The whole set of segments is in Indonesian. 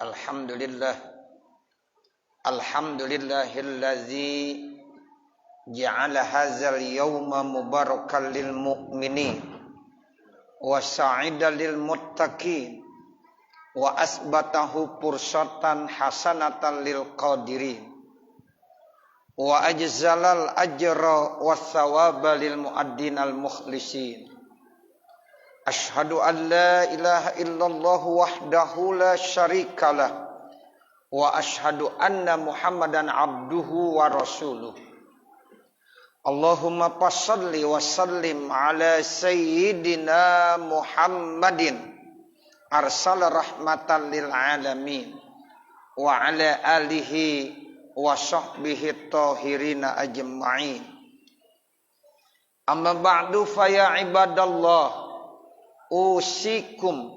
Alhamdulillah. Alhamdulillahillazi ja'ala hadzal yawma mubarakan lil mu'minin wa sa'idan lil muttaqin wa asbatahu fursatan hasanatan lil qadirin wa ajzalal ajra was thawaba lil muaddinal mukhlisin. Ashhadu an la ilaha illallah wahdahu la syarikalah wa ashhadu anna Muhammadan abduhu wa rasuluh. Allahumma passalli wa sallim ala sayyidina Muhammadin arsala rahmatan lil alamin wa ala alihi wa sahbihi tahirina ajma'in. Amma ba'du fa ya ibadallah, usikum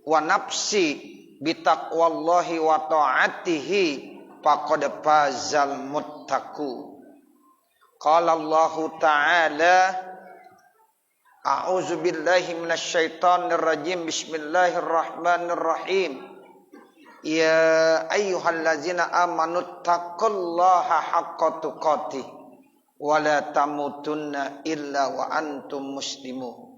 wa nafsi bitaqwallahi wa ta'atihi faqad fazal muttaqu. Qala Allah ta'ala, a'udzu billahi minasyaitonir rajim, bismillahirrahmanirrahim. Ya ayyuhallazina amanu taqullaha haqqa tuqatih wa la tamutunna illa wa antum muslimun.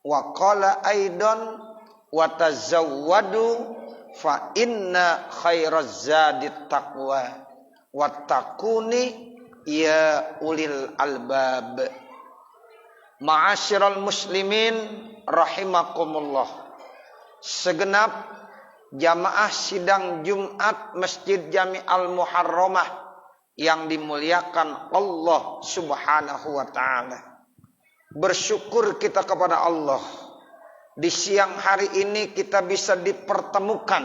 Wa qala aidan wa tazawwadu fa inna khairaz zadit taqwa wattaquni ya ulil albab. Ma'asyiral muslimin rahimakumullah. Segenap jamaah sidang Jumat Masjid Jami Al-Muharramah yang dimuliakan Allah Subhanahu wa taala. Bersyukur kita kepada Allah, di siang hari ini kita bisa dipertemukan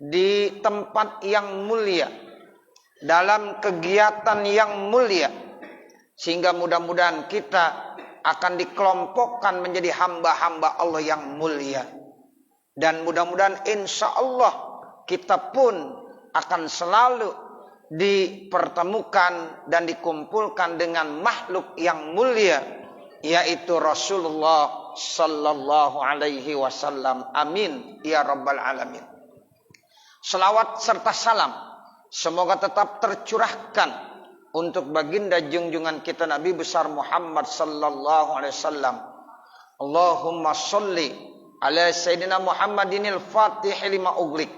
di tempat yang mulia, dalam kegiatan yang mulia, sehingga mudah-mudahan kita akan dikelompokkan menjadi hamba-hamba Allah yang mulia. Dan mudah-mudahan insya Allah kita pun akan selalu dipertemukan dan dikumpulkan dengan makhluk yang mulia, yaitu Rasulullah sallallahu alaihi wasallam. Amin ya rabbal alamin. Selawat serta salam semoga tetap tercurahkan untuk baginda junjungan kita Nabi besar Muhammad sallallahu alaihi wasallam. Allahumma sholli ala sayyidina Muhammadinil fatih lima ughliq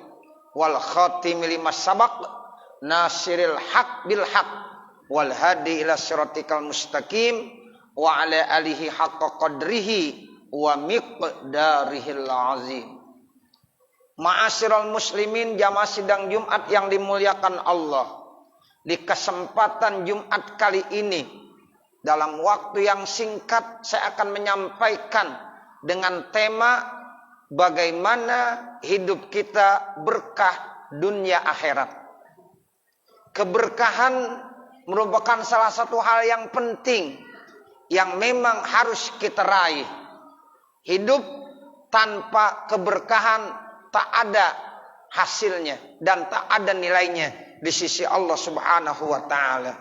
wal khatim lima sabaq nasiril haq bil haq wal hadi ila siratikal mustaqim wa ala alihi haqqa qadrihi wa miqdarihil azim. Ma'asyiral muslimin, jamaah sidang Jumat yang dimuliakan Allah. Di kesempatan Jumat kali ini, dalam waktu yang singkat saya akan menyampaikan dengan tema bagaimana hidup kita berkah dunia akhirat. Keberkahan merupakan salah satu hal yang penting yang memang harus kita raih. Hidup tanpa keberkahan tak ada hasilnya dan tak ada nilainya di sisi Allah Subhanahu wa taala.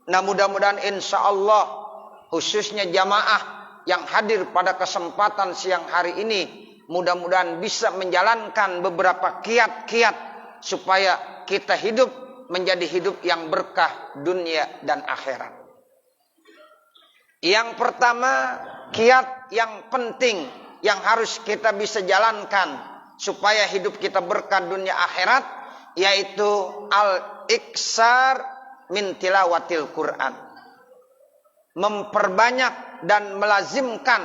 Nah, mudah-mudahan insya Allah khususnya jamaah yang hadir pada kesempatan siang hari ini mudah-mudahan bisa menjalankan beberapa kiat-kiat supaya kita hidup menjadi hidup yang berkah dunia dan akhirat. Yang pertama, kiat yang penting yang harus kita bisa jalankan supaya hidup kita berkah dunia akhirat, yaitu al-iksar min tilawatil Quran. Memperbanyak dan melazimkan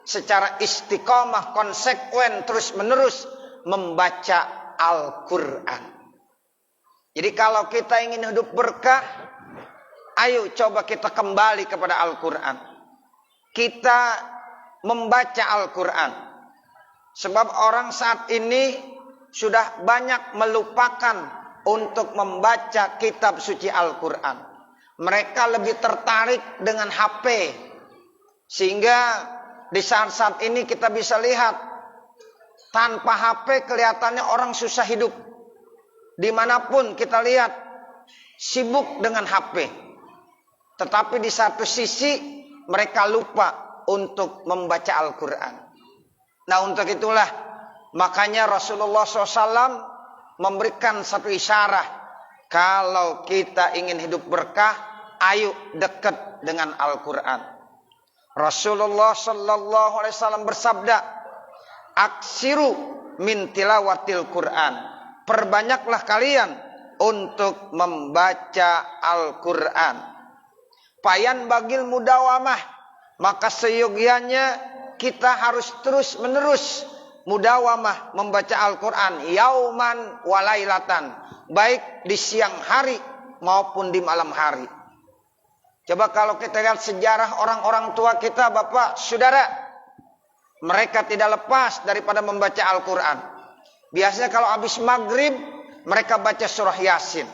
secara istiqomah, konsekuen, terus menerus membaca Al-Quran. Jadi kalau kita ingin hidup berkah, ayo coba kita kembali kepada Al-Quran. Kita membaca Al-Quran. Sebab orang saat ini sudah banyak melupakan untuk membaca kitab suci Al-Quran. Mereka lebih tertarik dengan HP. Sehingga di saat-saat ini kita bisa lihat, tanpa HP kelihatannya orang susah hidup. Dimanapun kita lihat sibuk dengan HP. Tetapi di satu sisi mereka lupa untuk membaca Al-Quran. Nah, untuk itulah Makanya Rasulullah SAW memberikan satu isyarat. Kalau kita ingin hidup berkah, ayo dekat dengan Al-Quran. Rasulullah SAW bersabda, aksiru min tilawatil Quran. Perbanyaklah kalian untuk membaca Al-Quran. Payan bagil mudawamah. Maka seyogianya kita harus terus menerus mudawamah membaca Al-Quran. Yauman walailatan. Baik di siang hari maupun di malam hari. Coba kalau kita lihat sejarah orang-orang tua kita, Bapak, Saudara. Mereka tidak lepas daripada membaca Al-Quran. Biasanya kalau habis maghrib, mereka baca surah Yasin.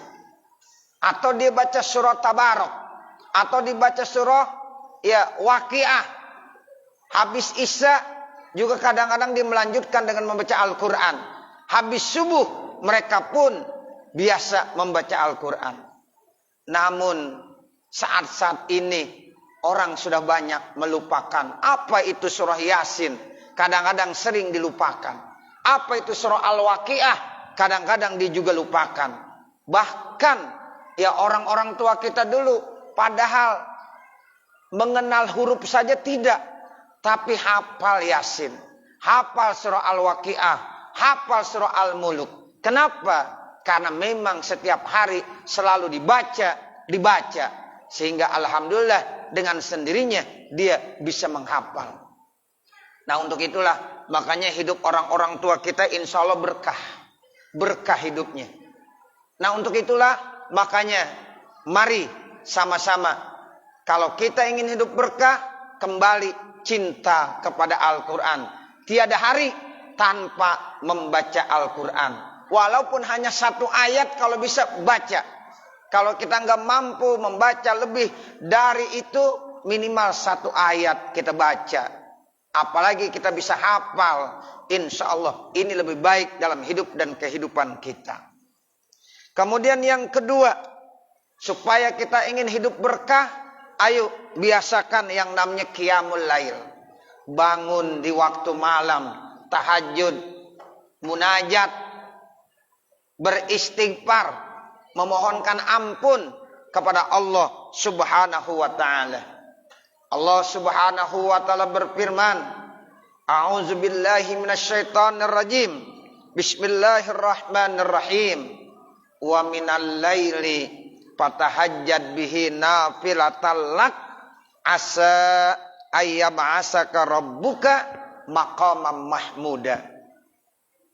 Atau dia baca surah Tabarok. Atau dibaca surah Waqiah. Habis Isya juga kadang-kadang dia melanjutkan dengan membaca Al-Quran. Habis subuh mereka pun biasa membaca Al-Quran. Namun saat-saat ini orang sudah banyak melupakan. Apa itu surah Yasin? Kadang-kadang sering dilupakan. Apa itu surah Al-Waqiah? Kadang-kadang dia juga lupakan. Bahkan orang-orang tua kita dulu padahal mengenal huruf saja tidak, tapi hafal Yasin, hafal surah Al-Waqiah, hafal surah Al-Muluk. Kenapa? Karena memang setiap hari selalu dibaca, sehingga alhamdulillah dengan sendirinya dia bisa menghafal. Nah, untuk itulah makanya hidup orang-orang tua kita insya Allah berkah hidupnya. Nah, untuk itulah makanya mari sama-sama, kalau kita ingin hidup berkah, kembali cinta kepada Al-Quran. Tiada hari tanpa membaca Al-Quran. Walaupun hanya satu ayat, kalau bisa baca. Kalau kita nggak mampu membaca lebih dari itu, minimal satu ayat kita baca. Apalagi kita bisa hafal. Insya Allah ini lebih baik dalam hidup dan kehidupan kita. Kemudian yang kedua, supaya kita ingin hidup berkah, ayo biasakan yang namanya qiyamul lail. Bangun di waktu malam, tahajud, munajat, beristighfar, memohonkan ampun kepada Allah Subhanahu wa taala. Allah Subhanahu wa taala berfirman, A'udzubillahi minasyaitonir rajim. Bismillahirrahmanirrahim. Wa minal laili fatahajjad bihi nafilatal lak asa ayyab'asaka rabbuka maqaman mahmuda.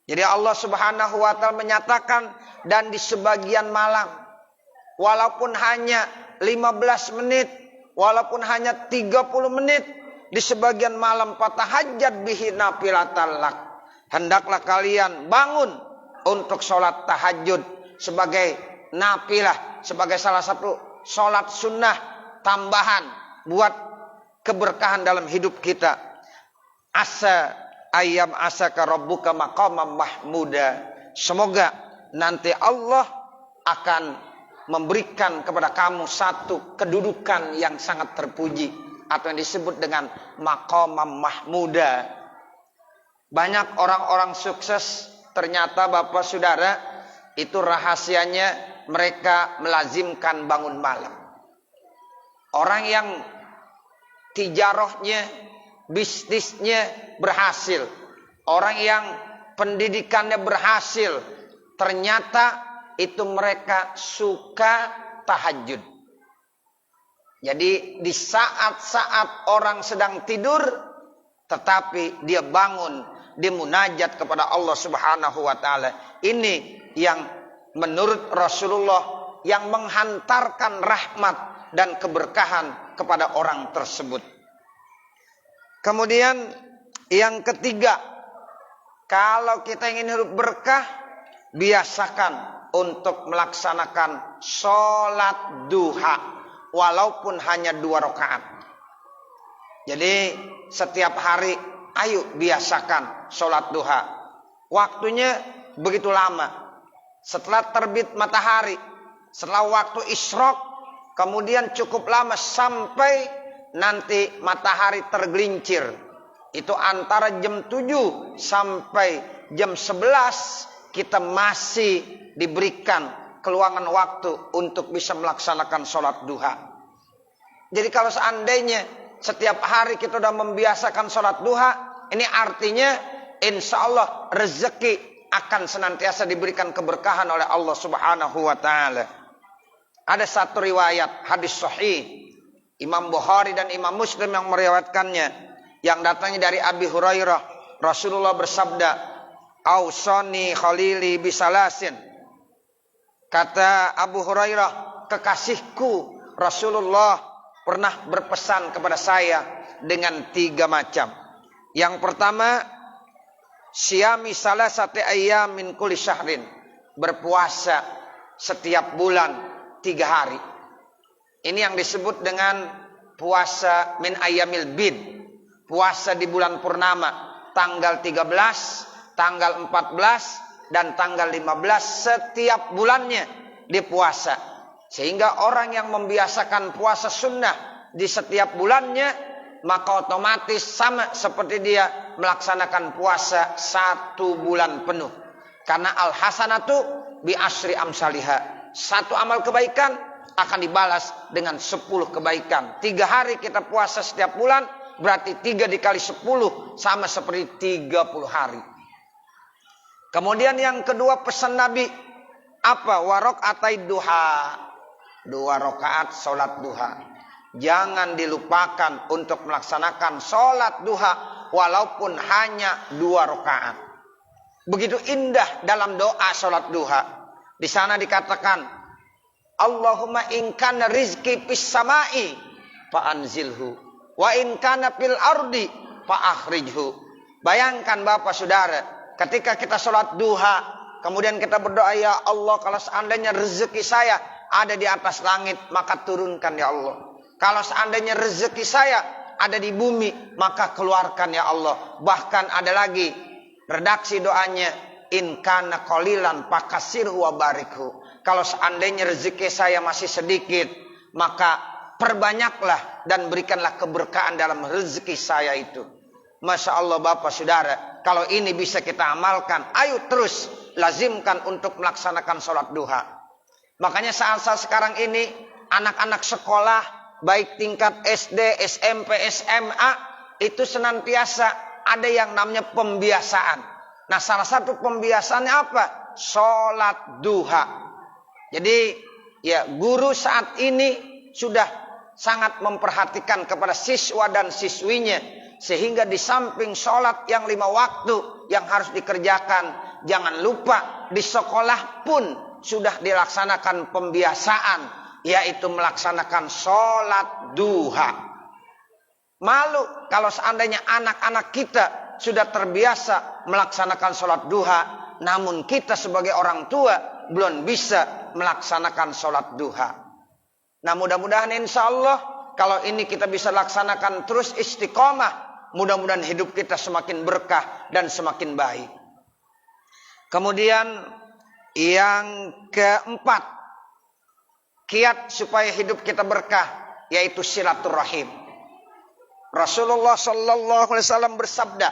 Jadi Allah Subhanahu wa taala menyatakan, dan di sebagian malam, walaupun hanya 15 menit, walaupun hanya 30 menit, di sebagian malam fatahajjad bihi nafilatal lak. Hendaklah kalian bangun untuk sholat tahajud sebagai nafilah, sebagai salah satu sholat sunnah tambahan buat keberkahan dalam hidup kita. Asa ayyam asaka rabbuka maqaman mahmuda. Semoga nanti Allah akan memberikan kepada kamu satu kedudukan yang sangat terpuji, atau yang disebut dengan maqaman mahmuda. Banyak orang-orang sukses ternyata Bapak Saudara, itu rahasianya mereka melazimkan bangun malam. Orang yang tijarahnya, bisnisnya berhasil, orang yang pendidikannya berhasil, ternyata itu mereka suka tahajud. Jadi di saat-saat orang sedang tidur, tetapi dia bangun, dia munajat kepada Allah Subhanahu wa taala. Ini yang menurut Rasulullah yang menghantarkan rahmat dan keberkahan kepada orang tersebut. Kemudian yang ketiga, kalau kita ingin hidup berkah, biasakan untuk melaksanakan sholat duha, walaupun hanya 2 rakaat. Jadi setiap hari ayo biasakan sholat duha. Waktunya begitu lama. Setelah terbit matahari, setelah waktu isyraq, kemudian cukup lama sampai nanti matahari tergelincir. Itu antara jam 7 sampai jam 11 kita masih diberikan keluangan waktu untuk bisa melaksanakan sholat duha. Jadi kalau seandainya setiap hari kita sudah membiasakan sholat duha, ini artinya insya Allah rezeki akan senantiasa diberikan keberkahan oleh Allah Subhanahu wa taala. Ada satu riwayat hadis sahih Imam Bukhari dan Imam Muslim yang meriwayatkannya, yang datangnya dari Abi Hurairah. Rasulullah bersabda, "Ausani khalili bisalasin." Kata Abu Hurairah, kekasihku Rasulullah pernah berpesan kepada saya dengan 3 macam. Yang pertama, siyami salasati ayyam min kulli syahrin, berpuasa setiap bulan 3 hari. Ini yang disebut dengan puasa min ayyamil bid, puasa di bulan purnama, tanggal 13, tanggal 14 dan tanggal 15 setiap bulannya dipuasa. Sehingga orang yang membiasakan puasa sunnah di setiap bulannya, maka otomatis sama seperti dia melaksanakan puasa 1 bulan penuh. Karena al-hasanatu bi asyri amsalihha. 1 amal kebaikan akan dibalas dengan 10 kebaikan. 3 hari kita puasa setiap bulan, berarti 3 dikali 10 sama seperti 30 hari. Kemudian yang kedua pesan Nabi apa? Warok atai duha, 2 rakaat sholat duha. Jangan dilupakan untuk melaksanakan sholat duha walaupun hanya 2 rakaat. Begitu indah dalam doa sholat duha. Di sana dikatakan, Allahumma in kana rizki fis samai fa anzilhu wa in kana fil ardi fa akhrijhu. Bayangkan Bapak Saudara, ketika kita sholat duha, kemudian kita berdoa, ya Allah, kalau seandainya rezeki saya ada di atas langit, maka turunkan ya Allah. Kalau seandainya rezeki saya ada di bumi, maka keluarkan ya Allah. Bahkan ada lagi redaksi doanya, in kana qalilan fakasirhu wa barikhu. Kalau seandainya rezeki saya masih sedikit, maka perbanyaklah dan berikanlah keberkahan dalam rezeki saya itu. Masya Allah Bapak Saudara, kalau ini bisa kita amalkan, ayo terus lazimkan untuk melaksanakan sholat duha. Makanya saat-saat sekarang ini, anak-anak sekolah, baik tingkat SD, SMP, SMA, itu senantiasa ada yang namanya pembiasaan. Nah, salah satu pembiasaannya apa? Sholat duha. Jadi, ya guru saat ini sudah sangat memperhatikan kepada siswa dan siswinya, sehingga di samping sholat yang 5 waktu yang harus dikerjakan, jangan lupa di sekolah pun sudah dilaksanakan pembiasaan, yaitu melaksanakan sholat duha. Malu kalau seandainya anak-anak kita sudah terbiasa melaksanakan sholat duha, namun kita sebagai orang tua belum bisa melaksanakan sholat duha. Nah, mudah-mudahan insya Allah kalau ini kita bisa laksanakan terus istiqomah, mudah-mudahan hidup kita semakin berkah dan semakin baik. Kemudian yang keempat, kiat supaya hidup kita berkah, yaitu silaturahim. Rasulullah sallallahu alaihi wasallam bersabda,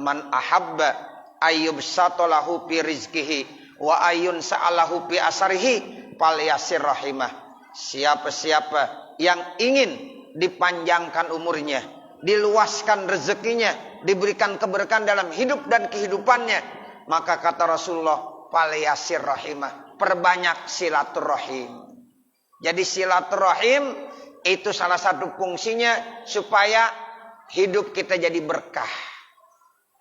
"Man ahabba ayyubsata lahu fi rizqihi wa ayyun sa'alahu fi asarihi falyasir rahimah." Siapa-siapa yang ingin dipanjangkan umurnya, diluaskan rezekinya, diberikan keberkahan dalam hidup dan kehidupannya, maka kata Rasulullah, falyasir rahimah, perbanyak silaturahim. Jadi silaturahim itu salah satu fungsinya supaya hidup kita jadi berkah.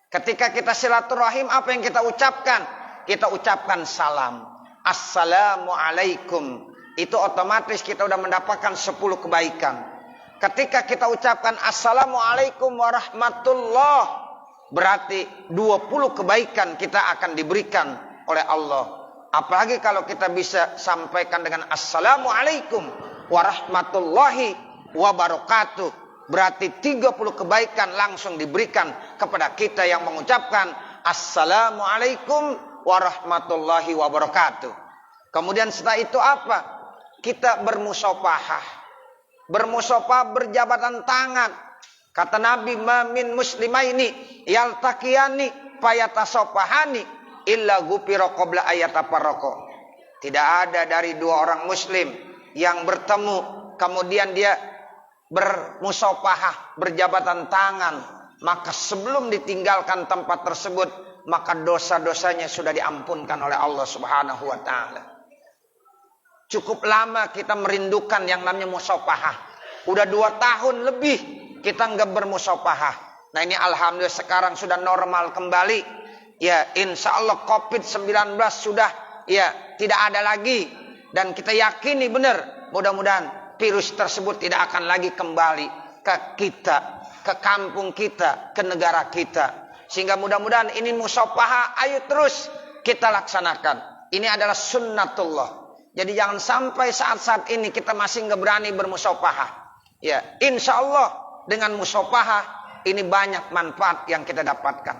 Ketika kita silaturahim, apa yang kita ucapkan? Kita ucapkan salam. Assalamualaikum. Itu otomatis kita sudah mendapatkan 10 kebaikan. Ketika kita ucapkan Assalamualaikum warahmatullah, berarti 20 kebaikan kita akan diberikan oleh Allah. Apalagi kalau kita bisa sampaikan dengan Assalamualaikum warahmatullahi wabarakatuh, berarti 30 kebaikan langsung diberikan kepada kita yang mengucapkan Assalamualaikum warahmatullahi wabarakatuh. Kemudian setelah itu apa? Kita bermusafahah. Bermusafahah, berjabatan tangan. Kata Nabi, "Ma min muslimaini yaltaqiyani fayatasafahani illa ghufira qabla ayatafarraqa. Tidak ada dari dua orang muslim yang bertemu kemudian dia bermusafahah, berjabatan tangan, maka sebelum ditinggalkan tempat tersebut, maka dosa-dosanya sudah diampunkan oleh Allah Subhanahu wa taala. Cukup lama kita merindukan yang namanya musafahah. Udah 2 tahun lebih kita nggak bermusafahah. Nah ini alhamdulillah sekarang sudah normal kembali. Ya insya Allah COVID-19 sudah ya tidak ada lagi. Dan kita yakini benar, mudah-mudahan virus tersebut tidak akan lagi kembali ke kita, ke kampung kita, ke negara kita. Sehingga mudah-mudahan ini musafahah ayo terus kita laksanakan. Ini adalah sunnatullah. Jadi jangan sampai saat-saat ini kita masih nggak berani bermusafahah. Ya, insya Allah dengan musafahah ini banyak manfaat yang kita dapatkan.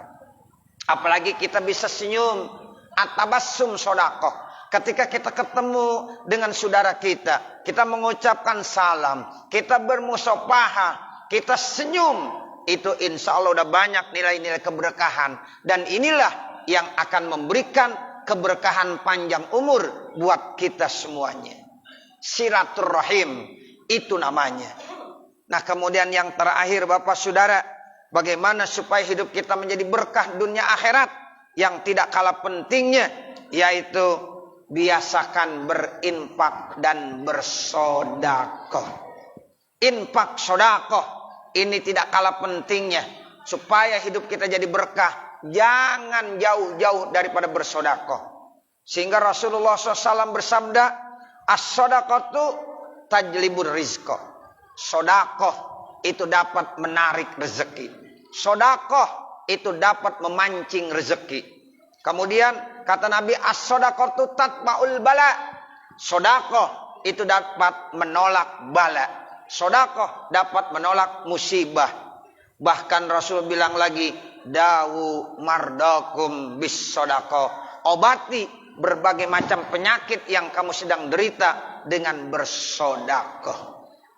Apalagi kita bisa senyum, at-tabassum shadaqah. Ketika kita ketemu dengan saudara kita mengucapkan salam, kita bermusafahah, kita senyum, itu insya Allah udah banyak nilai-nilai keberkahan. Dan inilah yang akan memberikan keberkahan panjang umur buat kita semuanya. Silaturahim itu namanya. Nah kemudian yang terakhir Bapak Saudara, bagaimana supaya hidup kita menjadi berkah dunia akhirat, yang tidak kalah pentingnya yaitu biasakan berinfak dan bersedekah. Infak sedekah ini tidak kalah pentingnya supaya hidup kita jadi berkah. Jangan jauh-jauh daripada bersedekah. Sehingga Rasulullah SAW bersabda, as-sedekatu tajlibur rizqa. Sedekah itu dapat menarik rezeki. Sedekah itu dapat memancing rezeki. Kemudian kata Nabi, as-sedekatu tatba'ul bala. Sedekah itu dapat menolak bala. Sedekah dapat menolak musibah. Bahkan Rasul bilang lagi, dawu mardakum bis sedekah. Obati berbagai macam penyakit yang kamu sedang derita dengan bersedekah.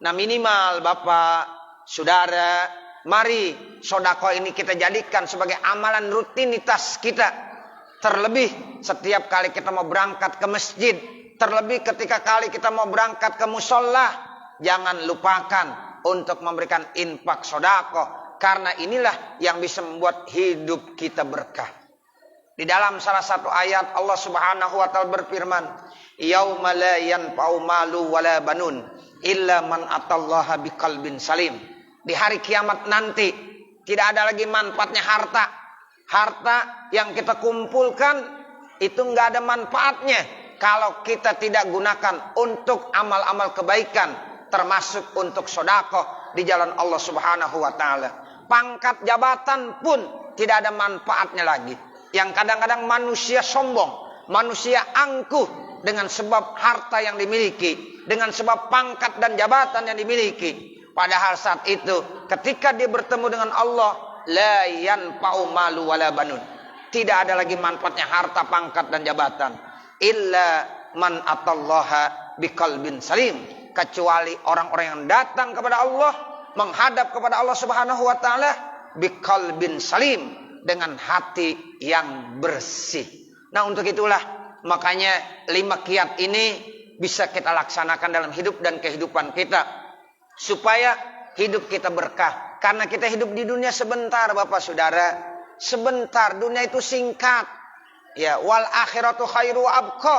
Nah minimal Bapak, Saudara, mari sedekah ini kita jadikan sebagai amalan rutinitas kita. Terlebih setiap kali kita mau berangkat ke masjid, terlebih ketika kali kita mau berangkat ke musola, jangan lupakan untuk memberikan infak sedekah. Karena inilah yang bisa membuat hidup kita berkah. Di dalam salah satu ayat Allah Subhanahu wa taala berfirman, "Yauma la yanfa'u malu wala banun illa man atallaha biqalbin salim." Di hari kiamat nanti tidak ada lagi manfaatnya harta. Harta yang kita kumpulkan itu enggak ada manfaatnya kalau kita tidak gunakan untuk amal-amal kebaikan, termasuk untuk sedekah di jalan Allah Subhanahu wa taala. Pangkat jabatan pun tidak ada manfaatnya lagi. Yang kadang-kadang manusia sombong, manusia angkuh dengan sebab harta yang dimiliki, dengan sebab pangkat dan jabatan yang dimiliki. Padahal saat itu ketika dia bertemu dengan Allah, la yanfa'u malu wala banun. Tidak ada lagi manfaatnya harta, pangkat dan jabatan. Illa man atallaha biqalbin salim. Kecuali orang-orang yang datang kepada Allah, menghadap kepada Allah Subhanahu wa taala biqalbin salim, dengan hati yang bersih. Nah untuk itulah makanya 5 kiat ini bisa kita laksanakan dalam hidup dan kehidupan kita supaya hidup kita berkah. Karena kita hidup di dunia sebentar Bapak Saudara, sebentar, dunia itu singkat. Ya, wal akhiratu khairu wa abqa.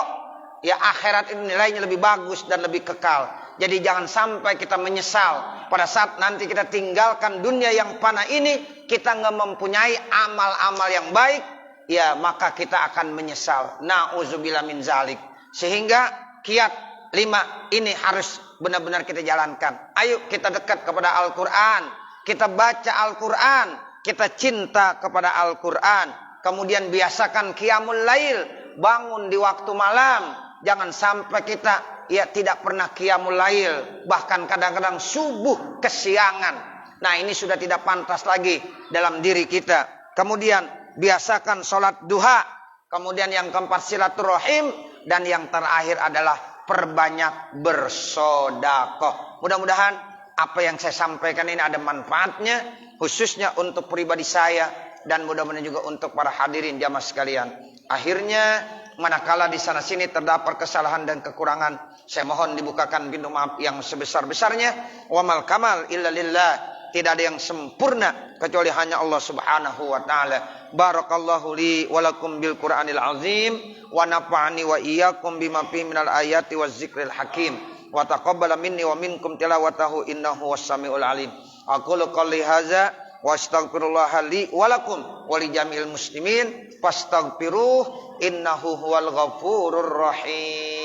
Ya akhirat ini nilainya lebih bagus dan lebih kekal. Jadi jangan sampai kita menyesal pada saat nanti kita tinggalkan dunia yang fana ini, kita nggak mempunyai amal-amal yang baik, ya maka kita akan menyesal. Nauzubillah min zalik. Sehingga kiat 5 ini harus benar-benar kita jalankan. Ayo kita dekat kepada Al-Quran, kita baca Al-Quran, kita cinta kepada Al-Quran. Kemudian biasakan qiyamul lail, bangun di waktu malam. Jangan sampai kita tidak pernah qiyamul lail, bahkan kadang-kadang subuh kesiangan. Nah ini sudah tidak pantas lagi dalam diri kita. Kemudian biasakan sholat duha. Kemudian yang keempat silaturahim. Dan yang terakhir adalah perbanyak bersedekah. Mudah-mudahan apa yang saya sampaikan ini ada manfaatnya, khususnya untuk pribadi saya, dan mudah-mudahan juga untuk para hadirin jamaah sekalian. Akhirnya manakala di sana sini terdapat kesalahan dan kekurangan, saya mohon dibukakan pintu maaf yang sebesar-besarnya. Wa mal kamal illa lillah. Tidak ada yang sempurna kecuali hanya Allah Subhanahu wa taala. Barakallahu li wa lakum bil Qur'anil azim wa nafa'ani wa iyyakum bima fihi minal ayati waz zikril hakim. Wa taqabbala minni wa minkum tilawatahu innahu was-sami'ul alim. Aqulu qouli hadza wa astaghfirullah li wa lakum wa li jami'il muslimin fastaghfiruh innahu huwal ghafurur rahim.